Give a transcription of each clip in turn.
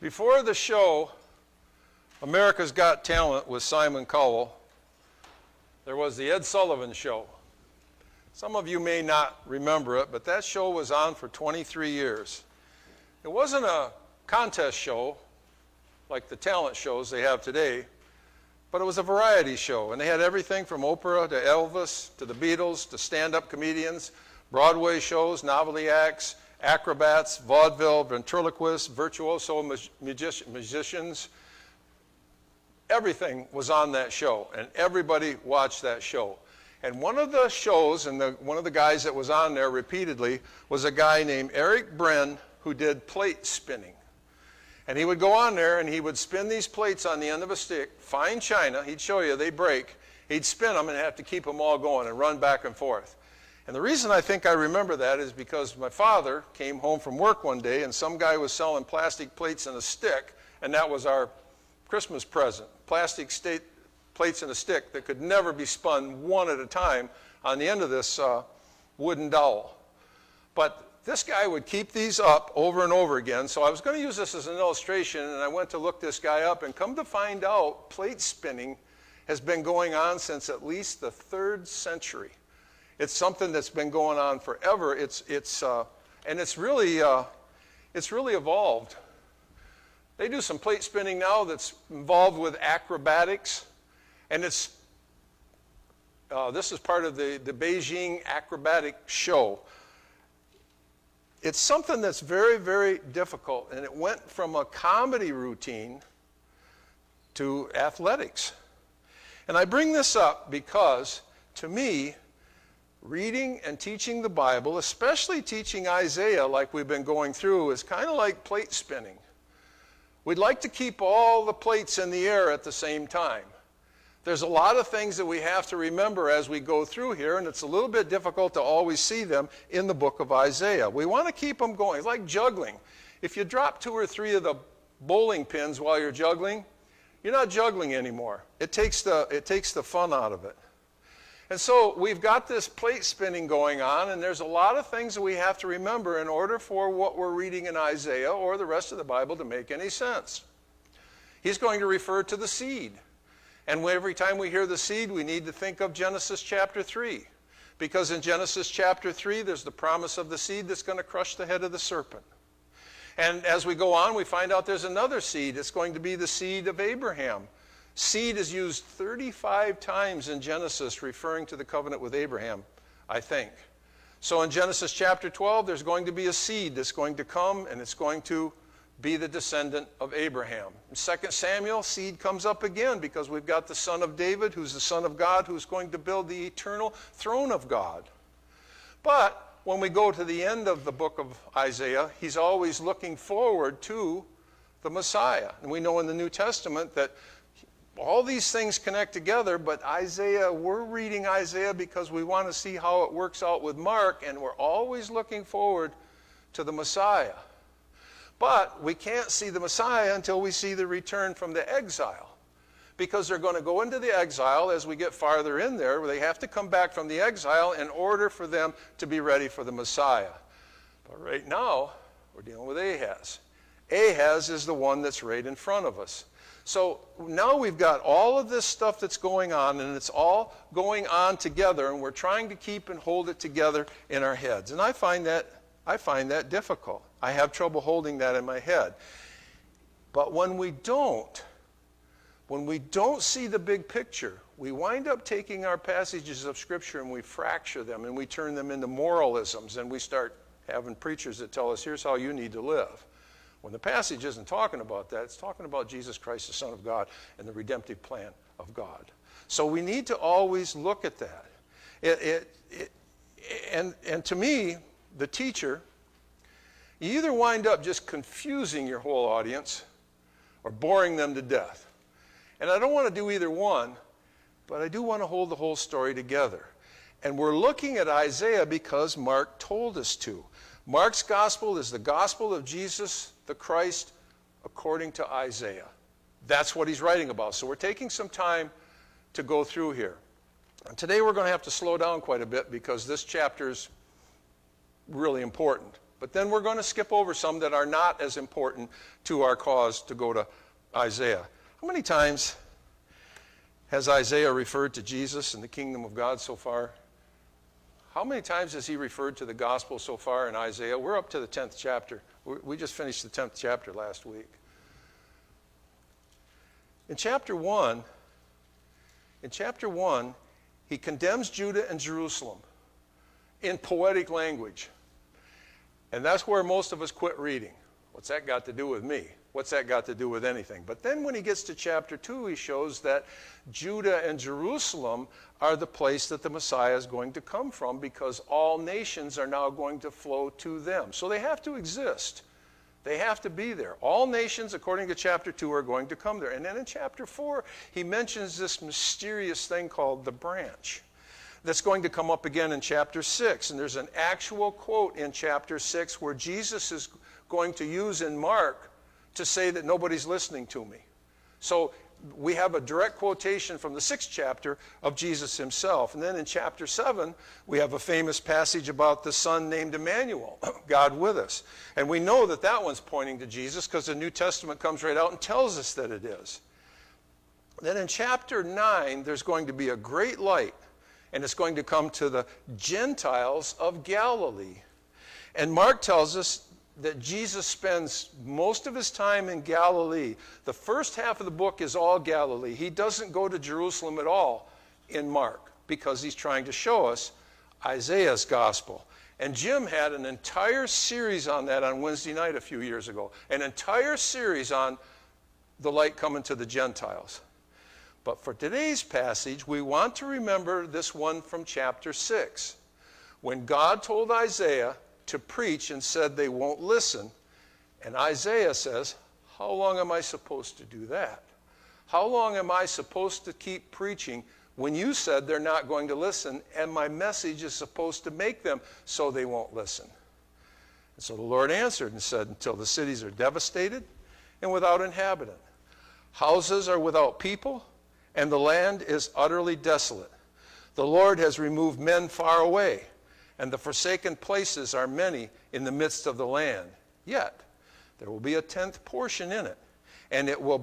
Before the show, America's Got Talent with Simon Cowell, there was the Ed Sullivan Show. Some of you may not remember it, but that show was on for 23 years. It wasn't a contest show like the talent shows they have today, but it was a variety show, and they had everything from Oprah to Elvis to the Beatles to stand-up comedians, Broadway shows, novelty acts, acrobats, vaudeville, ventriloquists, virtuoso musicians. Everything was on that show, and everybody watched that show. And one of the shows, and one of the guys that was on there repeatedly, was a guy named Eric Bren who did plate spinning. And he would go on there and he would spin these plates on the end of a stick, fine china, he'd show you, they break. He'd spin them and have to keep them all going and run back and forth. And the reason I think I remember that is because my father came home from work one day and some guy was selling plastic plates in a stick, and that was our Christmas present. Plastic plates in a stick that could never be spun one at a time on the end of this wooden dowel. But this guy would keep these up over and over again, so I was going to use this as an illustration, and I went to look this guy up, and come to find out, plate spinning has been going on since at least the 3rd century. It's something that's been going on forever. And it's really evolved. They do some plate spinning now that's involved with acrobatics, and this is part of the Beijing acrobatic show. It's something that's very, very difficult, and it went from a comedy routine to athletics. And I bring this up because, to me, reading and teaching the Bible, especially teaching Isaiah like we've been going through, is kind of like plate spinning. We'd like to keep all the plates in the air at the same time. There's a lot of things that we have to remember as we go through here, and it's a little bit difficult to always see them in the book of Isaiah. We want to keep them going. It's like juggling. If you drop 2 or 3 of the bowling pins while you're juggling, you're not juggling anymore. It takes the fun out of it. And so we've got this plate spinning going on, and there's a lot of things that we have to remember in order for what we're reading in Isaiah or the rest of the Bible to make any sense. He's going to refer to the seed. And every time we hear the seed, we need to think of Genesis chapter 3. Because in Genesis chapter 3, there's the promise of the seed that's going to crush the head of the serpent. And as we go on, we find out there's another seed. It's going to be the seed of Abraham. Seed is used 35 times in Genesis, referring to the covenant with Abraham, I think. So in Genesis chapter 12, there's going to be a seed that's going to come, and it's going to be the descendant of Abraham. In 2 Samuel, seed comes up again because we've got the son of David, who's the son of God, who's going to build the eternal throne of God. But when we go to the end of the book of Isaiah, he's always looking forward to the Messiah. And we know in the New Testament that all these things connect together, but Isaiah, we're reading Isaiah because we want to see how it works out with Mark, and we're always looking forward to the Messiah. But we can't see the Messiah until we see the return from the exile, because they're going to go into the exile as we get farther in there. They have to come back from the exile in order for them to be ready for the Messiah. But right now, we're dealing with Ahaz. Ahaz is the one that's right in front of us. So now we've got all of this stuff that's going on, and it's all going on together, and we're trying to keep and hold it together in our heads. And I find that difficult. I have trouble holding that in my head. But when we don't see the big picture, we wind up taking our passages of Scripture and we fracture them and we turn them into moralisms, and we start having preachers that tell us, here's how you need to live. When the passage isn't talking about that, it's talking about Jesus Christ, the Son of God, and the redemptive plan of God. So we need to always look at that. And to me, the teacher, you either wind up just confusing your whole audience or boring them to death. And I don't want to do either one, but I do want to hold the whole story together. And we're looking at Isaiah because Mark told us to. Mark's gospel is the gospel of Jesus the Christ according to Isaiah. That's what he's writing about. So we're taking some time to go through here. And today we're going to have to slow down quite a bit because this chapter is really important. But then we're going to skip over some that are not as important to our cause to go to Isaiah. How many times has Isaiah referred to Jesus and the kingdom of God so far? How many times has he referred to the gospel so far in Isaiah? We're up to the 10th chapter. We just finished the 10th chapter last week. In chapter 1, he condemns Judah and Jerusalem in poetic language. And that's where most of us quit reading. What's that got to do with me? What's that got to do with anything? But then when he gets to chapter 2, he shows that Judah and Jerusalem are the place that the Messiah is going to come from, because all nations are now going to flow to them. So they have to exist. They have to be there. All nations, according to chapter 2, are going to come there. And then in chapter 4, he mentions this mysterious thing called the branch that's going to come up again in chapter 6. And there's an actual quote in chapter 6 where Jesus is going to use in Mark to say that nobody's listening to me. So we have a direct quotation from the 6th chapter of Jesus himself. And then in chapter 7, we have a famous passage about the son named Emmanuel, God with us. And we know that that one's pointing to Jesus because the New Testament comes right out and tells us that it is. Then in chapter 9, there's going to be a great light, and it's going to come to the Gentiles of Galilee. And Mark tells us that Jesus spends most of his time in Galilee. The first half of the book is all Galilee. He doesn't go to Jerusalem at all in Mark because he's trying to show us Isaiah's gospel. And Jim had an entire series on that on Wednesday night a few years ago, an entire series on the light coming to the Gentiles. But for today's passage, we want to remember this one from chapter 6, when God told Isaiah to preach and said they won't listen. And Isaiah says, how long am I supposed to do that? How long am I supposed to keep preaching when you said they're not going to listen, and my message is supposed to make them so they won't listen? And so the Lord answered and said, until the cities are devastated and without inhabitant, houses are without people, and the land is utterly desolate. The Lord has removed men far away, and the forsaken places are many in the midst of the land. Yet there will be a 10th portion in it, and it will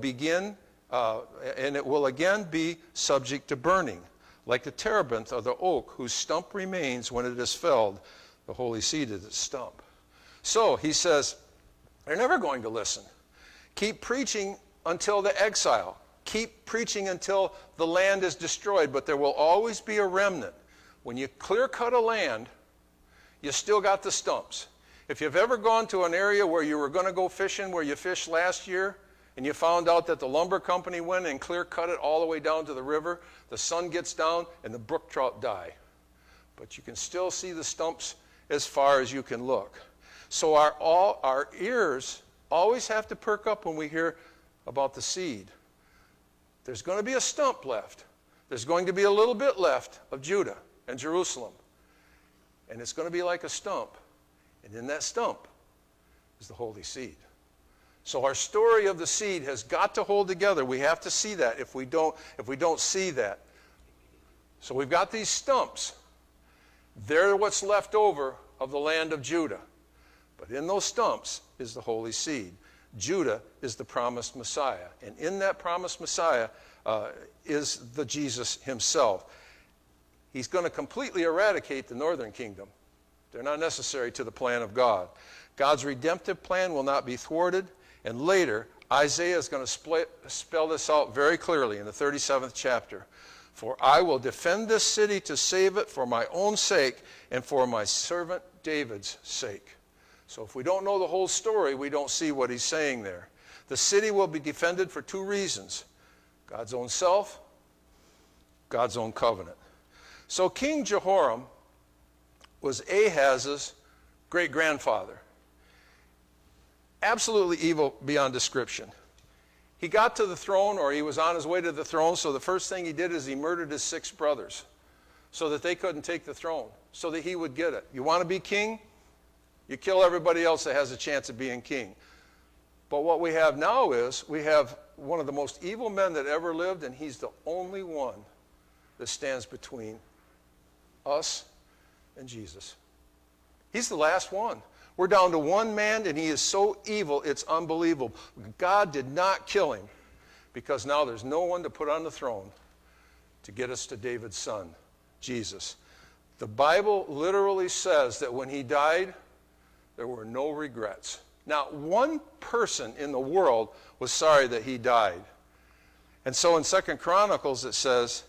again be subject to burning, like the terebinth of the oak, whose stump remains when it is felled. The holy seed is its stump. So he says, they're never going to listen. Keep preaching until the exile. Keep preaching until the land is destroyed, but there will always be a remnant. When you clear cut a land, you still got the stumps. If you've ever gone to an area where you were going to go fishing, where you fished last year, and you found out that the lumber company went and clear cut it all the way down to the river, the sun gets down and the brook trout die. But you can still see the stumps as far as you can look. So our ears always have to perk up when we hear about the seed. There's going to be a stump left. There's going to be a little bit left of Judah and Jerusalem. And it's going to be like a stump. And in that stump is the holy seed. So our story of the seed has got to hold together. We have to see that if we don't see that. So we've got these stumps. They're what's left over of the land of Judah. But in those stumps is the holy seed. Judah is the promised Messiah. And in that promised Messiah is the Jesus himself. He's going to completely eradicate the northern kingdom. They're not necessary to the plan of God. God's redemptive plan will not be thwarted. And later, Isaiah is going to spell this out very clearly in the 37th chapter. For I will defend this city to save it for my own sake and for my servant David's sake. So if we don't know the whole story, we don't see what he's saying there. The city will be defended for two reasons: God's own self, God's own covenant. So King Jehoram was Ahaz's great-grandfather. Absolutely evil beyond description. He got to the throne, or he was on his way to the throne, so the first thing he did is he murdered his 6 brothers so that they couldn't take the throne, so that he would get it. You want to be king? You kill everybody else that has a chance of being king. But what we have now is we have one of the most evil men that ever lived, and he's the only one that stands between us and Jesus. He's the last one. We're down to one man, and he is so evil, it's unbelievable. God did not kill him because now there's no one to put on the throne to get us to David's son, Jesus. The Bible literally says that when he died, there were no regrets. Not one person in the world was sorry that he died. And so in 2 Chronicles it says,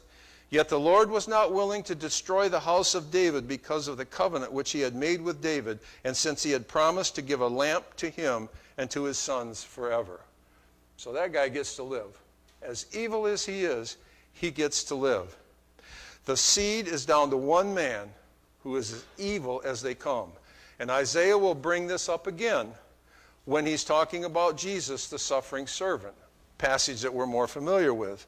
"Yet the Lord was not willing to destroy the house of David because of the covenant which he had made with David, and since he had promised to give a lamp to him and to his sons forever." So that guy gets to live. As evil as he is, he gets to live. The seed is down to one man who is as evil as they come. And Isaiah will bring this up again when he's talking about Jesus, the suffering servant, passage that we're more familiar with.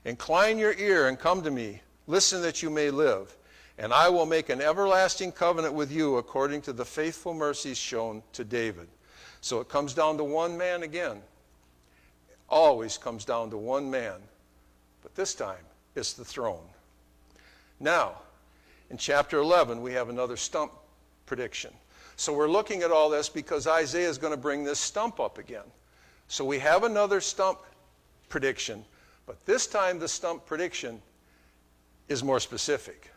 "Incline your ear and come to me. Listen that you may live. And I will make an everlasting covenant with you according to the faithful mercies shown to David." So it comes down to one man again. It always comes down to one man. But this time, it's the throne. Now, in chapter 11, we have another stump prediction. So we're looking at all this because Isaiah is going to bring this stump up again. So we have another stump prediction, but this time the stump prediction is more specific.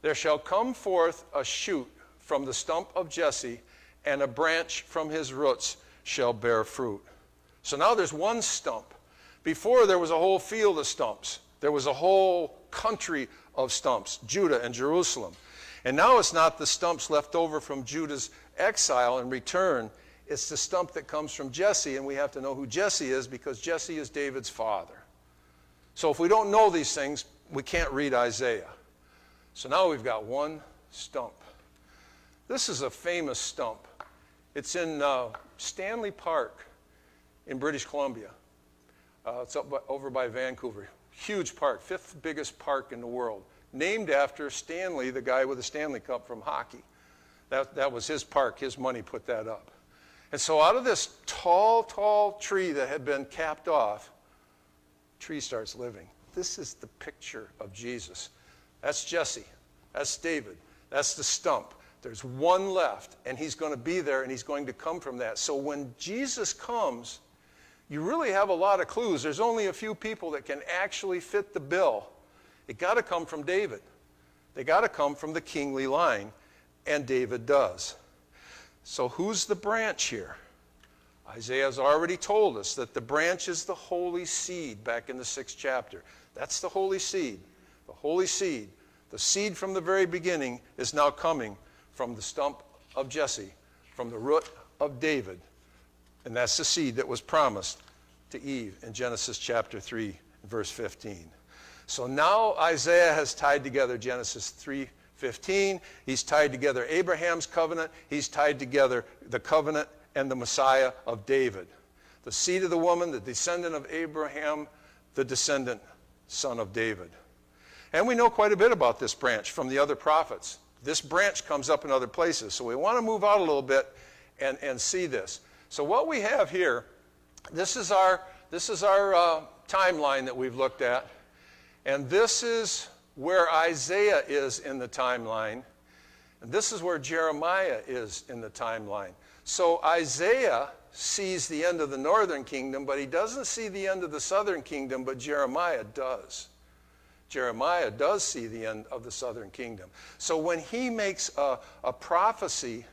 "There shall come forth a shoot from the stump of Jesse, and a branch from his roots shall bear fruit." So now there's one stump. Before there was a whole field of stumps. There was a whole country of stumps, Judah and Jerusalem. And now it's not the stumps left over from Judah's exile and return. It's the stump that comes from Jesse, and we have to know who Jesse is because Jesse is David's father. So if we don't know these things, we can't read Isaiah. So now we've got one stump. This is a famous stump. It's in Stanley Park in British Columbia. It's over by Vancouver. Huge park, fifth biggest park in the world. Named after Stanley, the guy with the Stanley Cup from hockey. That was his park. His money put that up. And so out of this tall, tall tree that had been capped off, the tree starts living. This is the picture of Jesus. That's Jesse. That's David. That's the stump. There's one left, and he's going to be there, and he's going to come from that. So when Jesus comes, you really have a lot of clues. There's only a few people that can actually fit the bill. It got to come from David. They got to come from the kingly line, and David does. So who's the branch here? Isaiah has already told us that the branch is the holy seed back in the 6th chapter. That's the holy seed. The holy seed. The seed from the very beginning is now coming from the stump of Jesse, from the root of David. And that's the seed that was promised to Eve in Genesis chapter 3, verse 15. So now Isaiah has tied together Genesis 3:15. He's tied together Abraham's covenant. He's tied together the covenant and the Messiah of David. The seed of the woman, the descendant of Abraham, the descendant, son of David. And we know quite a bit about this branch from the other prophets. This branch comes up in other places. So we want to move out a little bit and see this. So what we have here, this is our timeline that we've looked at. And this is where Isaiah is in the timeline. And this is where Jeremiah is in the timeline. So Isaiah sees the end of the northern kingdom, but he doesn't see the end of the southern kingdom, but Jeremiah does. Jeremiah does see the end of the southern kingdom. So when he makes a prophecy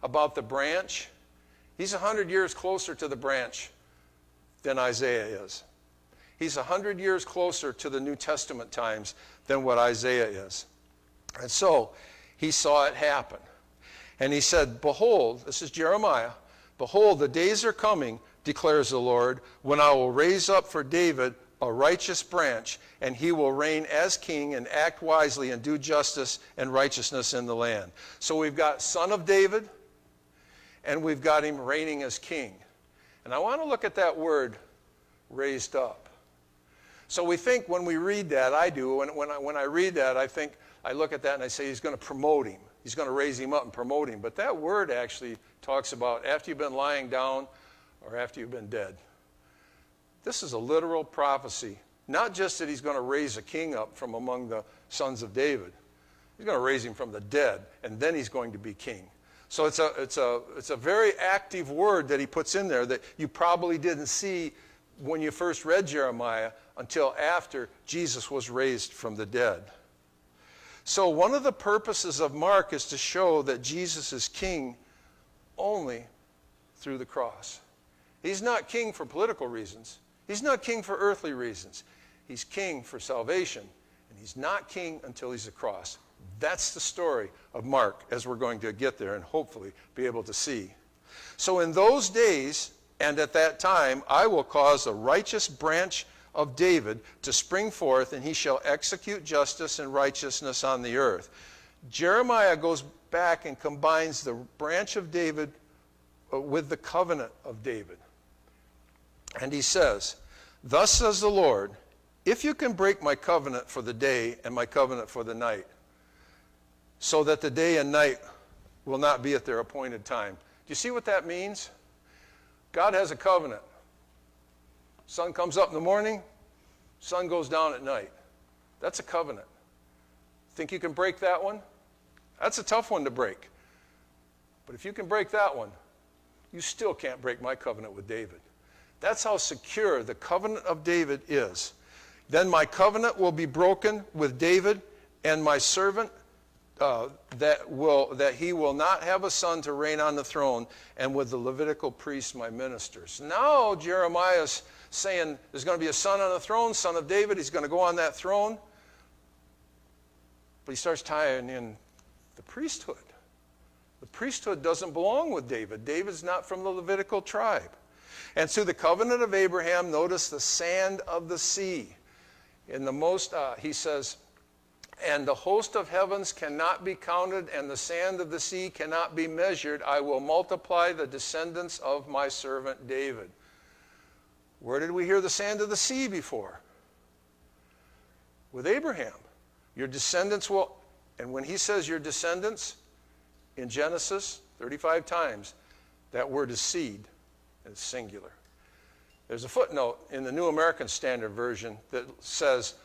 about the branch, he's 100 years closer to the branch than Isaiah is. He's 100 years closer to the New Testament times than what Isaiah is. And so he saw it happen. And he said, "Behold," this is Jeremiah, "behold, the days are coming, declares the Lord, when I will raise up for David a righteous branch, and he will reign as king and act wisely and do justice and righteousness in the land." So we've got son of David, and we've got him reigning as king. And I want to look at that word, raised up. So we think when we read that, I do, when I read that, I look at that and I say he's going to promote him. He's going to raise him up and promote him. But that word actually talks about after you've been lying down or after you've been dead. This is a literal prophecy. Not just that he's going to raise a king up from among the sons of David. He's going to raise him from the dead, and then he's going to be king. So it's a very active word that he puts in there that you probably didn't see when you first read Jeremiah until after Jesus was raised from the dead. So one of the purposes of Mark is to show that Jesus is king only through the cross. He's not king for political reasons. He's not king for earthly reasons. He's king for salvation, and he's not king until he's a cross. That's the story of Mark, as we're going to get there and hopefully be able to see. So in those days and at that time, I will cause a righteous branch of David to spring forth, and he shall execute justice and righteousness on the earth. Jeremiah goes back and combines the branch of David with the covenant of David. And he says, thus says the Lord, if you can break my covenant for the day and my covenant for the night, so that the day and night will not be at their appointed time. Do you see what that means? God has a covenant. Sun comes up in the morning, sun goes down at night. That's a covenant. Think you can break that one? That's a tough one to break. But if you can break that one, you still can't break my covenant with David. That's how secure the covenant of David is. Then my covenant will be broken with David and my servant, that he will not have a son to reign on the throne, and with the Levitical priests, my ministers. Now Jeremiah's saying there's going to be a son on the throne, son of David. He's going to go on that throne. But he starts tying in the priesthood. The priesthood doesn't belong with David. David's not from the Levitical tribe. And through the covenant of Abraham, notice the sand of the sea. In the most, he says, and the host of heavens cannot be counted, and the sand of the sea cannot be measured. I will multiply the descendants of my servant David. Where did we hear the sand of the sea before? With Abraham. Your descendants will, and when he says your descendants, in Genesis, 35 times, that word is seed, and it's singular. There's a footnote in the New American Standard Version that says,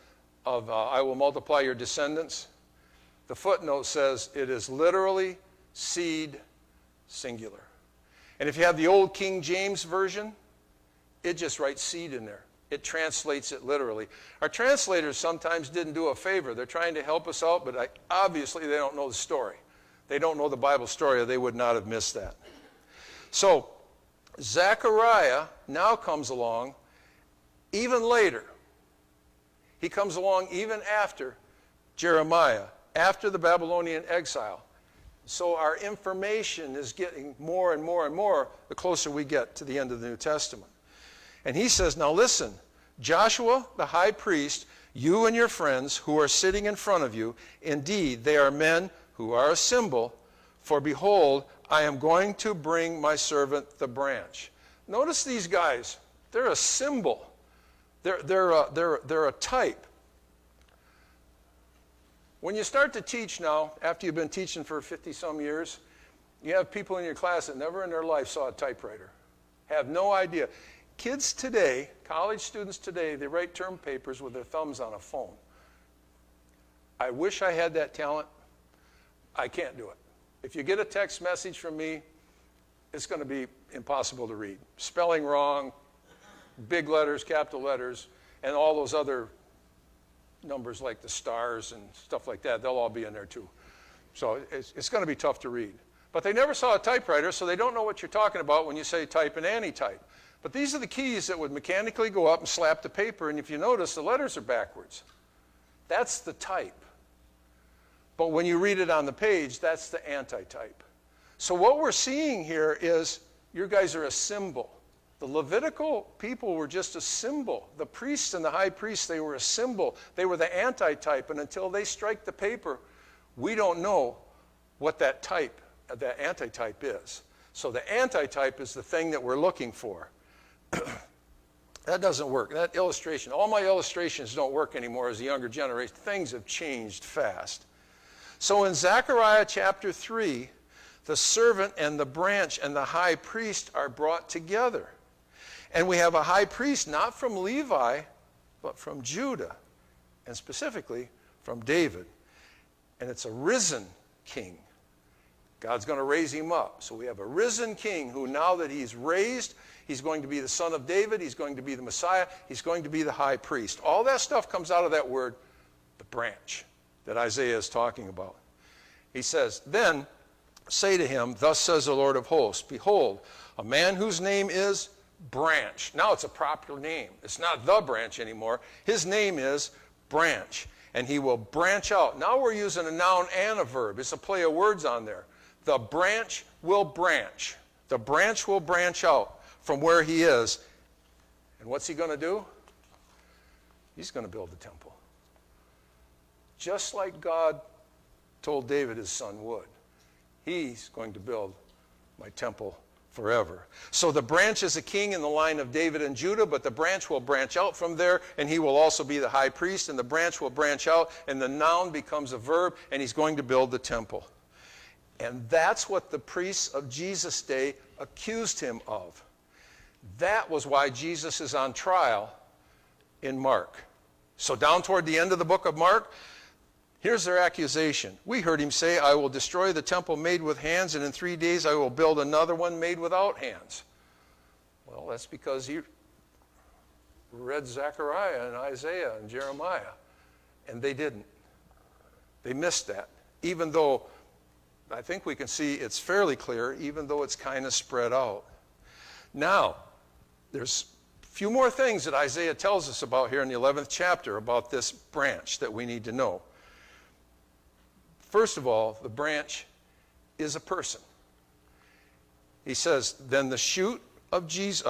I will multiply your descendants. The footnote says it is literally seed singular. And if you have the old King James Version, it just writes seed in there. It translates it literally. Our translators sometimes didn't do a favor. They're trying to help us out, but obviously they don't know the story. They don't know the Bible story, or they would not have missed that. So Zechariah now comes along even later. He comes along even after Jeremiah, after the Babylonian exile. So our information is getting more and more and more the closer we get to the end of the New Testament. And he says, now listen, Joshua, the high priest, you and your friends who are sitting in front of you, indeed, they are men who are a symbol, for behold, I am going to bring my servant the branch. Notice these guys, they're a symbol. They're a type. When you start to teach now, after you've been teaching for 50-some years, you have people in your class that never in their life saw a typewriter, have no idea. Kids today, college students today, they write term papers with their thumbs on a phone. I wish I had that talent. I can't do it. If you get a text message from me, it's going to be impossible to read. Spelling wrong, big letters, capital letters, and all those other numbers like the stars and stuff like that, they'll all be in there too. So it's going to be tough to read. But they never saw a typewriter, so they don't know what you're talking about when you say type and anti-type. But these are the keys that would mechanically go up and slap the paper, and if you notice, the letters are backwards. That's the type. But when you read it on the page, that's the anti-type. So what we're seeing here is you guys are a symbol. The Levitical people were just a symbol. The priests and the high priests, they were a symbol. They were the anti-type, and until they strike the paper, we don't know what that type, that anti-type is. So the anti-type is the thing that we're looking for. That doesn't work. That illustration, all my illustrations don't work anymore as a younger generation. Things have changed fast. So in Zechariah chapter 3, the servant and the branch and the high priest are brought together. And we have a high priest not from Levi, but from Judah, and specifically from David. And it's a risen king. God's going to raise him up. So we have a risen king who, now that he's raised, he's going to be the son of David, he's going to be the Messiah, he's going to be the high priest. All that stuff comes out of that word, the branch, that Isaiah is talking about. He says, then say to him, thus says the Lord of hosts, behold, a man whose name is Branch. Now it's a proper name. It's not the branch anymore. His name is Branch, and he will branch out. Now we're using a noun and a verb. It's a play of words on there. The branch will branch. The branch will branch out from where he is. And what's he going to do? He's going to build the temple. Just like God told David his son would. He's going to build my temple forever. So the branch is a king in the line of David and Judah, but the branch will branch out from there, and he will also be the high priest, and the branch will branch out, and the noun becomes a verb, and he's going to build the temple. And that's what the priests of Jesus' day accused him of. That was why Jesus is on trial in Mark. So down toward the end of the book of Mark, here's their accusation. We heard him say, I will destroy the temple made with hands, and in 3 days I will build another one made without hands. Well, that's because he read Zechariah and Isaiah and Jeremiah, and they didn't. They missed that, even though I think we can see it's fairly clear, even though it's kind of spread out. Now, there's a few more things that Isaiah tells us about here in the 11th chapter about this branch that we need to know. First of all, the branch is a person. He says, then the shoot of Jesus,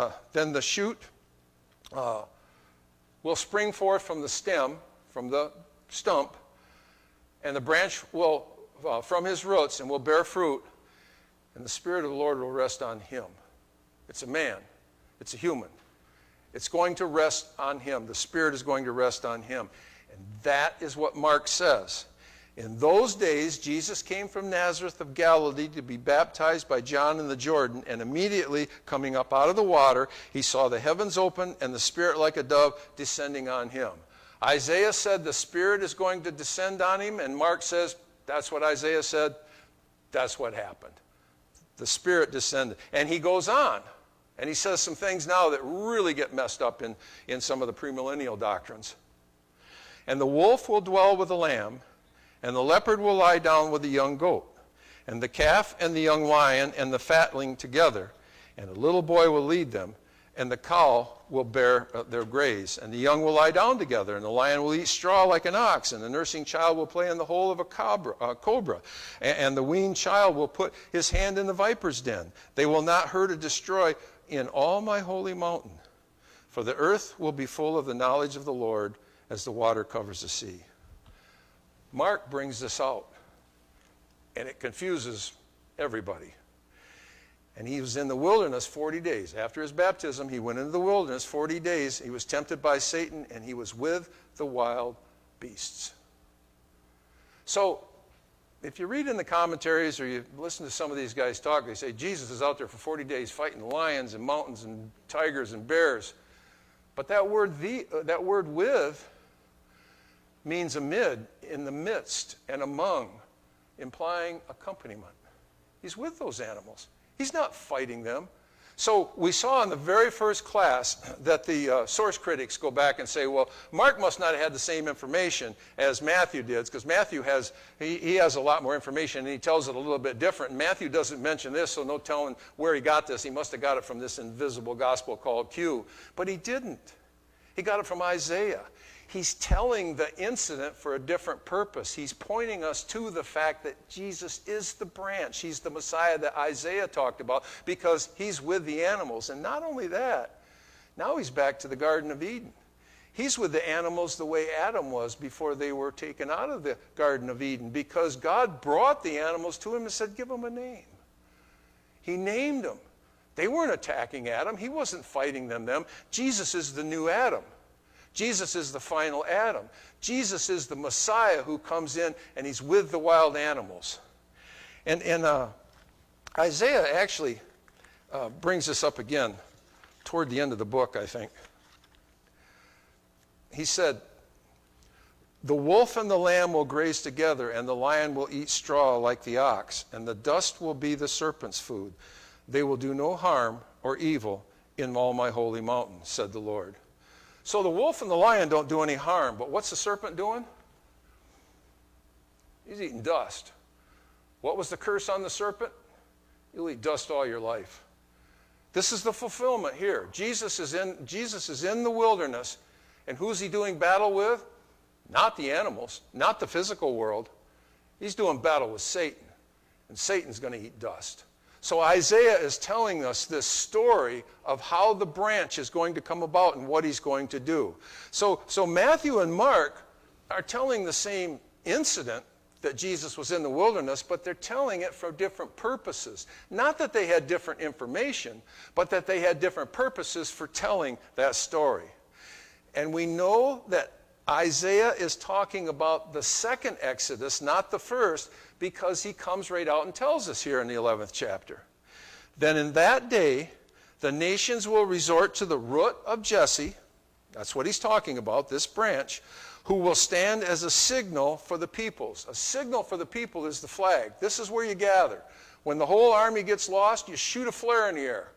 will spring forth from the stem, from the stump, and the branch will from his roots and will bear fruit, and the Spirit of the Lord will rest on him. It's a man. It's a human. It's going to rest on him. The Spirit is going to rest on him. And that is what Mark says. In those days, Jesus came from Nazareth of Galilee to be baptized by John in the Jordan, and immediately coming up out of the water, he saw the heavens open and the Spirit like a dove descending on him. Isaiah said the Spirit is going to descend on him, and Mark says that's what Isaiah said. That's what happened. The Spirit descended. And he goes on, and he says some things now that really get messed up in some of the premillennial doctrines. And the wolf will dwell with the lamb, and the leopard will lie down with the young goat, and the calf and the young lion and the fatling together, and a little boy will lead them, and the cow will bear their graze, and the young will lie down together, and the lion will eat straw like an ox, and the nursing child will play in the hole of a cobra, and the weaned child will put his hand in the viper's den. They will not hurt or destroy in all my holy mountain, for the earth will be full of the knowledge of the Lord as the water covers the sea. Mark brings this out, and it confuses everybody. And he was in the wilderness 40 days. After his baptism, he went into the wilderness 40 days. He was tempted by Satan, and he was with the wild beasts. So, if you read in the commentaries or you listen to some of these guys talk, they say Jesus is out there for 40 days fighting lions and mountains and tigers and bears. But that word with means amid, in the midst, and among, implying accompaniment. He's with those animals. He's not fighting them. So we saw in the very first class that the source critics go back and say, well, Mark must not have had the same information as Matthew did, because Matthew has a lot more information, and he tells it a little bit different. And Matthew doesn't mention this, so no telling where he got this. He must have got it from this invisible gospel called Q. But he didn't. He got it from Isaiah. He's telling the incident for a different purpose. He's pointing us to the fact that Jesus is the branch. He's the Messiah that Isaiah talked about because he's with the animals. And not only that, now he's back to the Garden of Eden. He's with the animals the way Adam was before they were taken out of the Garden of Eden, because God brought the animals to him and said, give them a name. He named them. They weren't attacking Adam. He wasn't fighting them. Jesus is the new Adam. Jesus is the final Adam. Jesus is the Messiah who comes in and he's with the wild animals. And Isaiah actually brings this up again toward the end of the book, I think. He said, The wolf and the lamb will graze together, and the lion will eat straw like the ox, and the dust will be the serpent's food. They will do no harm or evil in all my holy mountain, said the Lord. So the wolf and the lion don't do any harm, but what's the serpent doing? He's eating dust. What was the curse on the serpent? You'll eat dust all your life. This is the fulfillment here. Jesus is in the wilderness, and who's he doing battle with? Not the animals, not the physical world. He's doing battle with Satan, and Satan's going to eat dust. So Isaiah is telling us this story of how the branch is going to come about and what he's going to do. So Matthew and Mark are telling the same incident, that Jesus was in the wilderness, but they're telling it for different purposes. Not that they had different information, but that they had different purposes for telling that story. And we know that Isaiah is talking about the second Exodus, not the first, because he comes right out and tells us here in the 11th chapter. Then in that day, the nations will resort to the root of Jesse. That's what he's talking about, this branch, who will stand as a signal for the peoples. A signal for the people is the flag. This is where you gather. When the whole army gets lost, you shoot a flare in the air.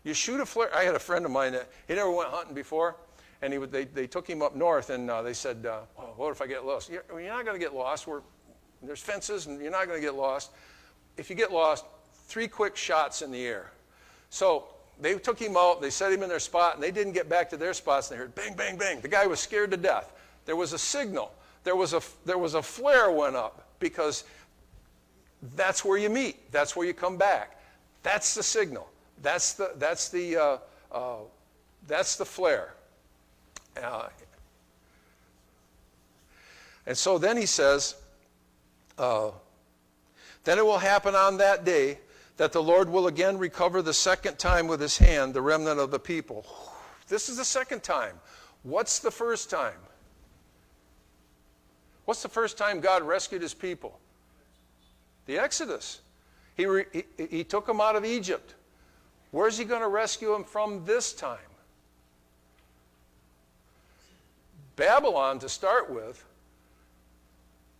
You shoot a flare. I had a friend of mine that he never went hunting before, and they took him up north, and they said, what if I get lost? You're not going to get lost. There's fences, and you're not going to get lost. If you get lost, 3 quick shots in the air. So they took him out, they set him in their spot, and they didn't get back to their spots, and they heard bang, bang, bang. The guy was scared to death. There was a signal. There was a flare went up, because that's where you meet. That's where you come back. That's the signal. That's the flare. And so then he says, then it will happen on that day that the Lord will again recover the second time with his hand the remnant of the people. This is the second time. What's the first time? What's the first time God rescued his people? The Exodus. He took them out of Egypt. Where's he going to rescue them from this time? Babylon to start with,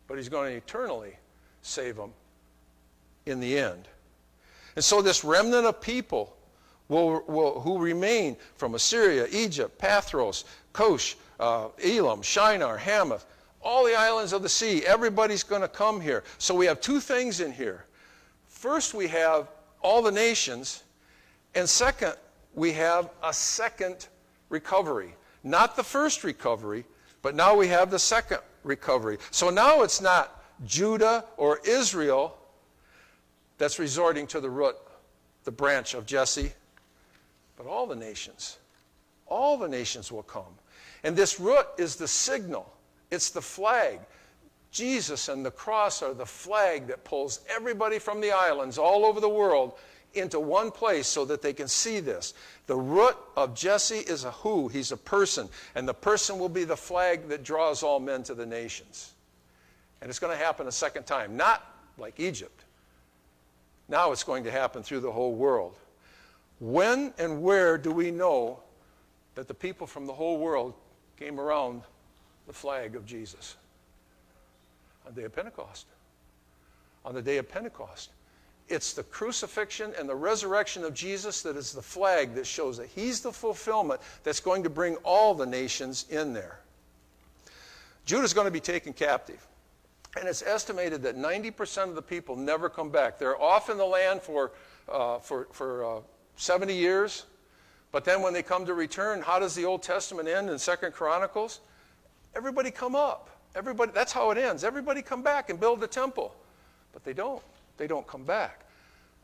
but he's going to eternally save them in the end. And so this remnant of people who remain from Assyria, Egypt, Pathros, Cush, Elam, Shinar, Hamath, all the islands of the sea, everybody's going to come here. So we have 2 things in here. First, we have all the nations, and second, we have a second recovery. Not the first recovery, but now we have the second recovery. So now it's not Judah or Israel that's resorting to the root, the branch of Jesse, but all the nations. All the nations will come. And this root is the signal. It's the flag. Jesus and the cross are the flag that pulls everybody from the islands all over the world into one place so that they can see this. The root of Jesse is a who. He's a person. And the person will be the flag that draws all men to the nations. And it's going to happen a second time. Not like Egypt. Now it's going to happen through the whole world. When and where do we know that the people from the whole world came around the flag of Jesus? On the day of Pentecost. On the day of Pentecost. It's the crucifixion and the resurrection of Jesus that is the flag that shows that he's the fulfillment that's going to bring all the nations in there. Judah's going to be taken captive. And it's estimated that 90% of the people never come back. They're off in the land for 70 years. But then when they come to return, how does the Old Testament end in 2 Chronicles? Everybody come up. Everybody, that's how it ends. Everybody come back and build the temple. But they don't. They don't come back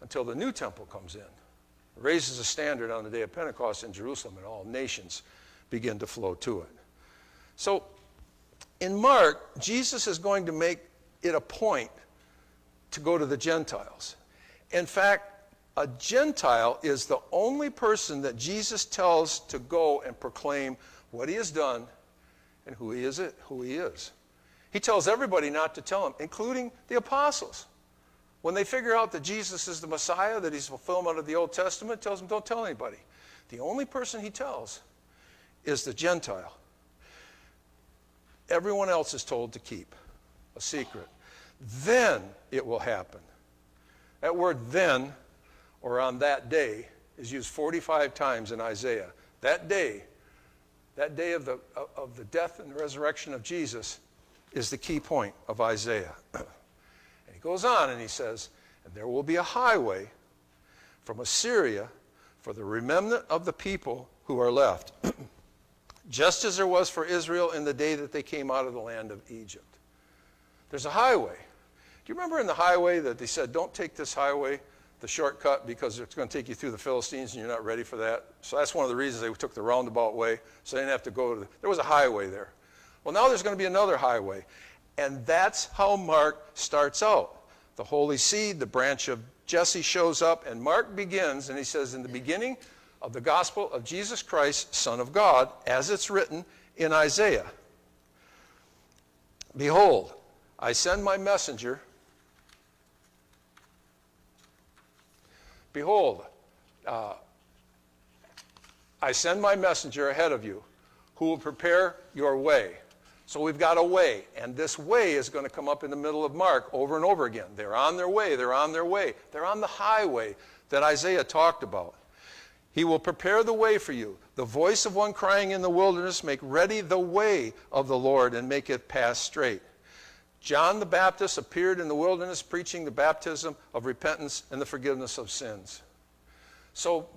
until the new temple comes in. It raises a standard on the day of Pentecost in Jerusalem, and all nations begin to flow to it. So in Mark, Jesus is going to make it a point to go to the Gentiles. In fact, a Gentile is the only person that Jesus tells to go and proclaim what he has done and who he is. He tells everybody not to tell him, including the apostles. When they figure out that Jesus is the Messiah, that he's fulfillment of the Old Testament, tells them, don't tell anybody. The only person he tells is the Gentile. everyone else is told to keep a secret. Then it will happen. That word then, or on that day, is used 45 times in Isaiah. That day of the death and resurrection of Jesus is the key point of Isaiah. And he goes on and he says, and there will be a highway from Assyria for the remnant of the people who are left, just as there was for Israel in the day that they came out of the land of Egypt. There's a highway. Do you remember in the highway that they said, don't take this highway, the shortcut, because it's going to take you through the Philistines and you're not ready for that? So that's one of the reasons they took the roundabout way, so they didn't have to go to there was a highway there. Well, now there's going to be another highway. And that's how Mark starts out. The holy seed, the branch of Jesse, shows up, and Mark begins, and he says, in the beginning of the gospel of Jesus Christ, Son of God, as it's written in Isaiah. Behold, I send my messenger. Behold, I send my messenger ahead of you, who will prepare your way. So we've got a way, and this way is going to come up in the middle of Mark over and over again. They're on their way, they're on their way. They're on the highway that Isaiah talked about. He will prepare the way for you. The voice of one crying in the wilderness, make ready the way of the Lord and make it pass straight. John the Baptist appeared in the wilderness preaching the baptism of repentance and the forgiveness of sins. So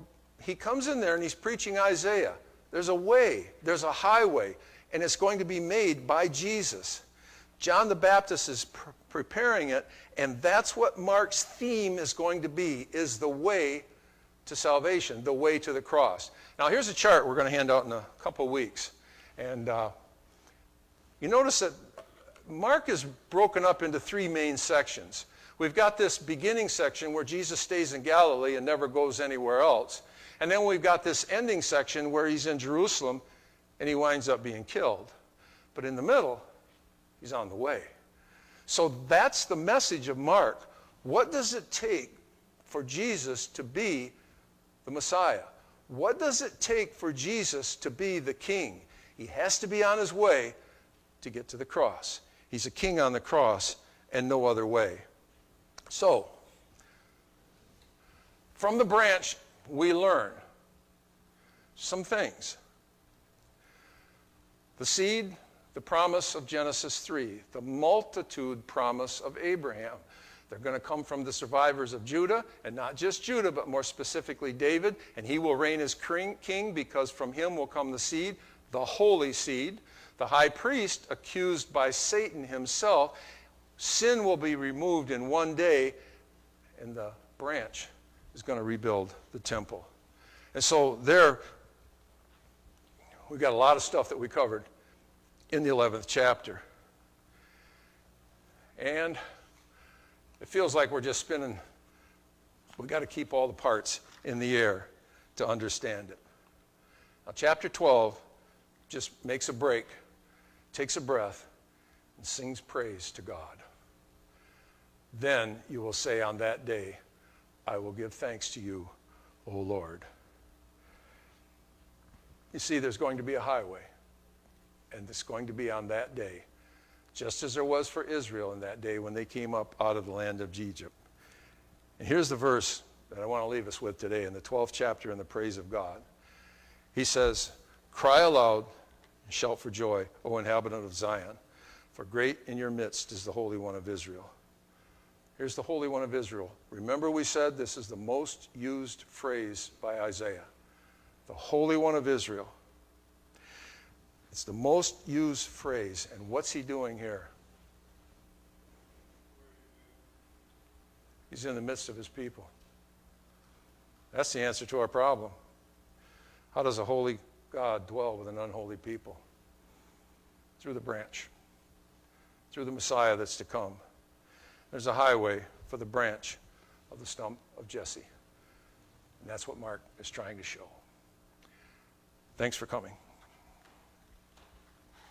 he comes in there and he's preaching Isaiah. There's a way, there's a highway, and it's going to be made by Jesus. John the Baptist is preparing it, and that's what Mark's theme is going to be, is the way to salvation, the way to the cross. Now here's a chart we're going to hand out in a couple weeks. And you notice that Mark is broken up into three main sections. We've got this beginning section where Jesus stays in Galilee and never goes anywhere else. And then we've got this ending section where he's in Jerusalem and he winds up being killed. But in the middle, he's on the way. So that's the message of Mark. What does it take for Jesus to be the Messiah? What does it take for Jesus to be the king? He has to be on his way to get to the cross. He's a king on the cross and no other way. So, from the branch, we learn some things. The seed, the promise of Genesis 3. The multitude promise of Abraham. They're going to come from the survivors of Judah, and not just Judah, but more specifically David, and he will reign as king because from him will come the seed, the holy seed. The high priest, accused by Satan himself, sin will be removed in one day, and the branch is going to rebuild the temple. And so there, we've got a lot of stuff that we covered in the 11th chapter. And it feels like we're just spinning. We've got to keep all the parts in the air to understand it. Now, chapter 12 just makes a break, takes a breath, and sings praise to God. Then you will say on that day, I will give thanks to you, O Lord. You see, there's going to be a highway, and it's going to be on that day, just as there was for Israel in that day when they came up out of the land of Egypt. And here's the verse that I want to leave us with today in the 12th chapter in the praise of God. He says, cry aloud and shout for joy, O inhabitant of Zion, for great in your midst is the Holy One of Israel. Here's the Holy One of Israel. Remember we said this is the most used phrase by Isaiah. The Holy One of Israel. It's the most used phrase. And what's he doing here? He's in the midst of his people. That's the answer to our problem. How does a holy God dwell with an unholy people? Through the branch. Through the Messiah that's to come. There's a highway for the branch of the stump of Jesse. And that's what Mark is trying to show. Thanks for coming.